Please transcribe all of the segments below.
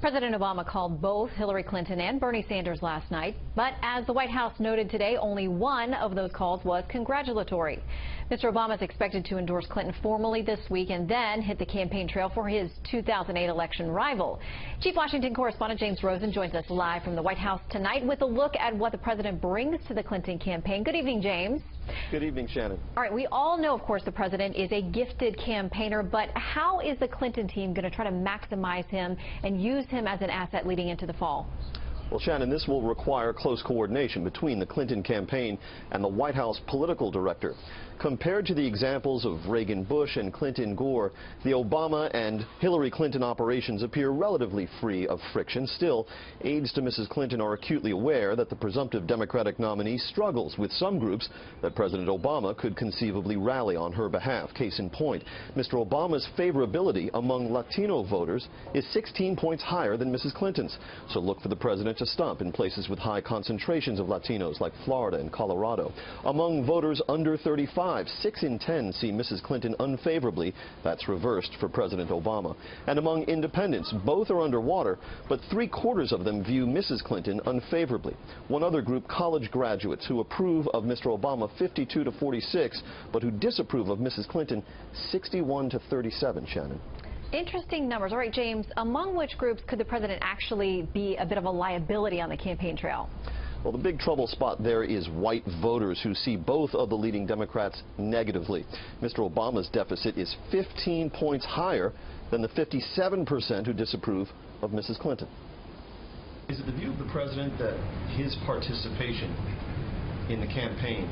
President Obama called both Hillary Clinton and Bernie Sanders last night, but as the White House noted today, only one of those calls was congratulatory. Mr. Obama is expected to endorse Clinton formally this week and then hit the campaign trail for his 2008 election rival. Chief Washington correspondent James Rosen joins us live from the White House tonight with a look at what the president brings to the Clinton campaign. Good evening, James. Good evening, Shannon. All right, we all know, of course, the president is a gifted campaigner, but how is the Clinton team going to try to maximize him and use him as an asset leading into the fall? Well, Shannon, this will require close coordination between the Clinton campaign and the White House political director. Compared to the examples of Reagan Bush and Clinton Gore, the Obama and Hillary Clinton operations appear relatively free of friction. Still, aides to Mrs. Clinton are acutely aware that the presumptive Democratic nominee struggles with some groups that President Obama could conceivably rally on her behalf. Case in point, Mr. Obama's favorability among Latino voters is 16 points higher than Mrs. Clinton's. So look for the president to stump in places with high concentrations of Latinos like Florida and Colorado. Among voters under 35, 6 in 10 see Mrs. Clinton unfavorably. That's reversed for President Obama. And among independents, both are underwater, but 3/4 of them view Mrs. Clinton unfavorably. One other group, college graduates, who approve of Mr. Obama 52 to 46, but who disapprove of Mrs. Clinton 61 to 37, Shannon. Interesting numbers. All right, James, among which groups could the president actually be a bit of a liability on the campaign trail? Well, the big trouble spot there is white voters who see both of the leading Democrats negatively. Mr. Obama's deficit is 15 points higher than the 57% who disapprove of Mrs. Clinton. Is it the view of the president that his participation in the campaign,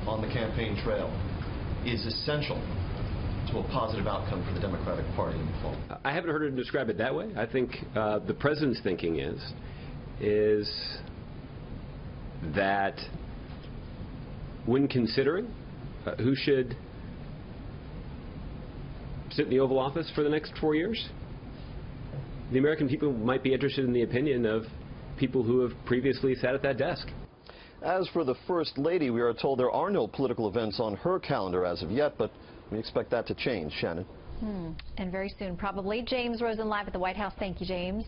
on the campaign trail, is essential to a positive outcome for the Democratic Party in the fall? I haven't heard him describe it that way. I think the president's thinking is that when considering who should sit in the Oval Office for the next 4 years, the American people might be interested in the opinion of people who have previously sat at that desk. As for the First Lady, we are told there are no political events on her calendar as of yet, but we expect that to change, Shannon. And very soon, probably. James Rosen live at the White House. Thank you, James.